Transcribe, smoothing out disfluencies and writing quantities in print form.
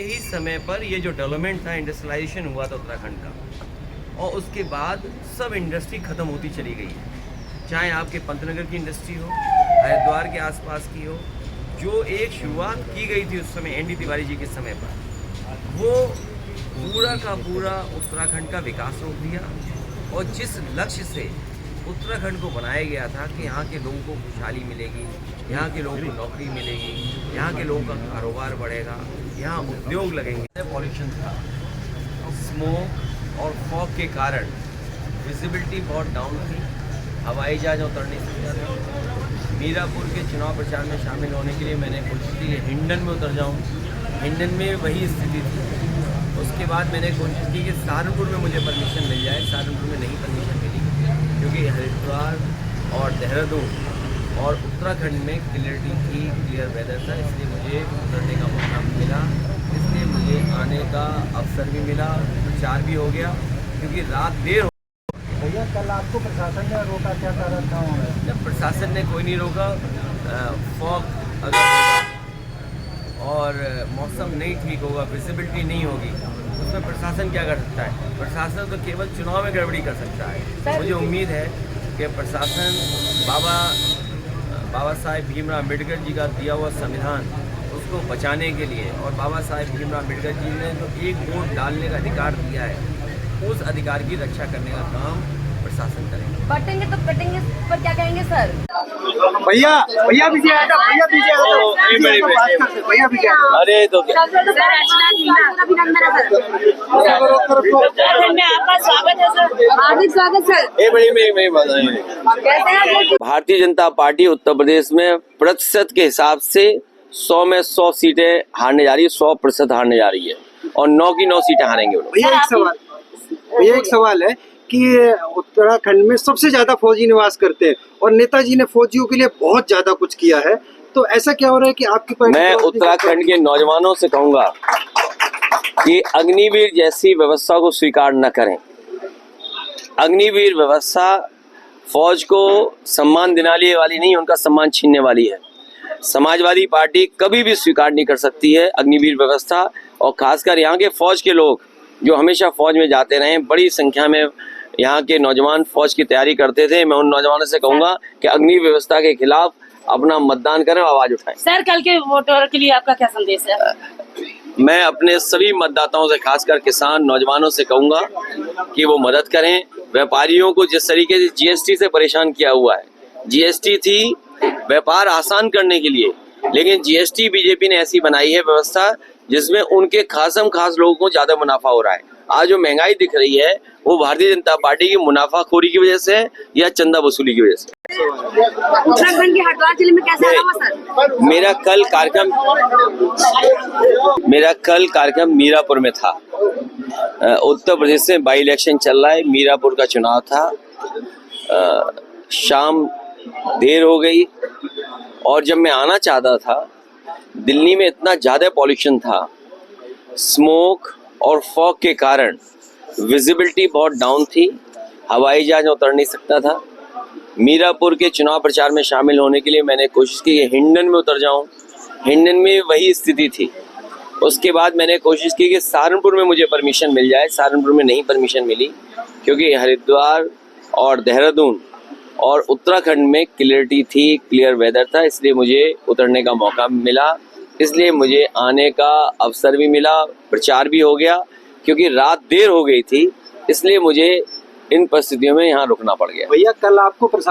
यही समय पर ये जो डेवलपमेंट था, इंडस्ट्रियलाइजेशन हुआ था उत्तराखंड का, और उसके बाद सब इंडस्ट्री ख़त्म होती चली गई है। चाहे आपके पंतनगर की इंडस्ट्री हो, हरिद्वार के आसपास की हो, जो एक शुरुआत की गई थी उस समय एनडी तिवारी जी के समय पर, वो पूरा का पूरा उत्तराखंड का विकास रोक दिया। और जिस लक्ष्य से उत्तराखंड को बनाया गया था कि यहाँ के लोगों को खुशहाली मिलेगी, यहाँ के लोगों को नौकरी मिलेगी, यहाँ के लोगों का कारोबार बढ़ेगा, यहाँ उद्योग लगेंगे। पॉल्यूशन था, स्मोक और फॉग के कारण विजिबिलिटी बहुत डाउन थी, हवाई जहाज उतर नहीं सकता था। मीरापुर के चुनाव प्रचार में शामिल होने के लिए मैंने कोशिश की कि हिंडन में उतर जाऊँ, हिंडन में वही स्थिति थी। उसके बाद मैंने कोशिश की कि सहारनपुर में मुझे परमिशन मिल जाए, सहारनपुर में नहीं परमिशन मिली, क्योंकि हरिद्वार और देहरादून और उत्तराखंड में क्लियरिटी थी, क्लियर वेदर था, इसलिए मुझे उतरने का मौका मिला, इसलिए मुझे आने का अवसर भी मिला, प्रचार भी हो गया, क्योंकि रात देर हो। भैया कल आपको प्रशासन ने रोका, क्या कारण था वहाँ? जब प्रशासन ने कोई नहीं रोका, फॉग अगर होगा और मौसम नहीं ठीक होगा, विजिबिलिटी नहीं होगी, उसमें प्रशासन क्या कर सकता है? प्रशासन तो केवल चुनाव में गड़बड़ी कर सकता है। मुझे उम्मीद है कि प्रशासन बाबा साहेब भीमराव अम्बेडकर जी का दिया हुआ संविधान उसको बचाने के लिए, और बाबा साहेब भीमराव अम्बेडकर जी ने जो एक वोट डालने का अधिकार दिया है, उस अधिकार की रक्षा करने का काम प्रशासन करेगा। बटेंगे तो कटेंगे, पर क्या कहेंगे सर? भैया भैया पीछे आ जाओ, भैया पीछे आ जाओ, भैया पीछे आ जाओ। अरे तो अभिनंदन है सर, आपका स्वागत है सर, हार्दिक स्वागत सर। कैसे हैं? भारतीय जनता पार्टी उत्तर प्रदेश में प्रतिशत के हिसाब से 100 में 100 सीटें हारने जा रही है, 100% हारने जा रही है, और 9 की 9 सीटें हारेंगे वो लोग। भैया एक सवाल है कि उत्तराखंड में सबसे ज्यादा फौजी निवास करते हैं और नेताजी ने फौजियों के लिए बहुत ज्यादा कुछ किया है, तो ऐसा क्या हो रहा है कि आपकी पार्टी? मैं उत्तराखंड के नौजवानों से कहूंगा कि अग्निवीर जैसी व्यवस्था को स्वीकार न करें। अग्निवीर व्यवस्था फौज को सम्मान दिलाने वाली नहीं, उनका सम्मान छीनने वाली है। समाजवादी पार्टी कभी भी स्वीकार नहीं कर सकती है अग्निवीर व्यवस्था, और खासकर यहाँ के फौज के लोग जो हमेशा फौज में जाते रहे, बड़ी संख्या में यहाँ के नौजवान फौज की तैयारी करते थे। मैं उन नौजवानों से कहूंगा कि अग्नि व्यवस्था के खिलाफ अपना मतदान करें, आवाज उठाएं। सर कल के वोटर के लिए आपका क्या संदेश है? मैं अपने सभी मतदाताओं से, खासकर किसान नौजवानों से कहूंगा कि वो मदद करें। व्यापारियों को जिस तरीके से जीएसटी से परेशान किया हुआ है, जीएसटी थी व्यापार आसान करने के लिए, लेकिन जीएसटी बीजेपी ने ऐसी बनाई है व्यवस्था जिसमें उनके खास लोगों को ज्यादा मुनाफा हो रहा है। आज जो महंगाई दिख रही है वो भारतीय जनता पार्टी की मुनाफाखोरी की वजह से या चंदा वसूली की वजह से। उत्तराखंड के हरिद्वार जिले में कैसा रहा सर? मेरा कल कार्यक्रम मीरापुर में था। उत्तर प्रदेश में बाई इलेक्शन चल रहा है, मीरापुर का चुनाव था। शाम देर हो गई, और जब मैं आना चाहता था, दिल्ली में इतना ज्यादा पॉल्यूशन था, स्मोक और फॉग के कारण विजिबिलिटी बहुत डाउन थी, हवाई जहाज उतर नहीं सकता था। मीरापुर के चुनाव प्रचार में शामिल होने के लिए मैंने कोशिश की कि हिंडन में उतर जाऊं, हिंडन में वही स्थिति थी। उसके बाद मैंने कोशिश की कि सहारनपुर में मुझे परमिशन मिल जाए, सहारनपुर में नहीं परमिशन मिली, क्योंकि हरिद्वार और देहरादून और उत्तराखंड में क्लियरिटी थी, क्लियर वेदर था, इसलिए मुझे उतरने का मौका मिला, इसलिए मुझे आने का अवसर भी मिला, प्रचार भी हो गया, क्योंकि रात देर हो गई थी, इसलिए मुझे इन परिस्थितियों में यहाँ रुकना पड़ गया। भैया कल आपको प्रशासन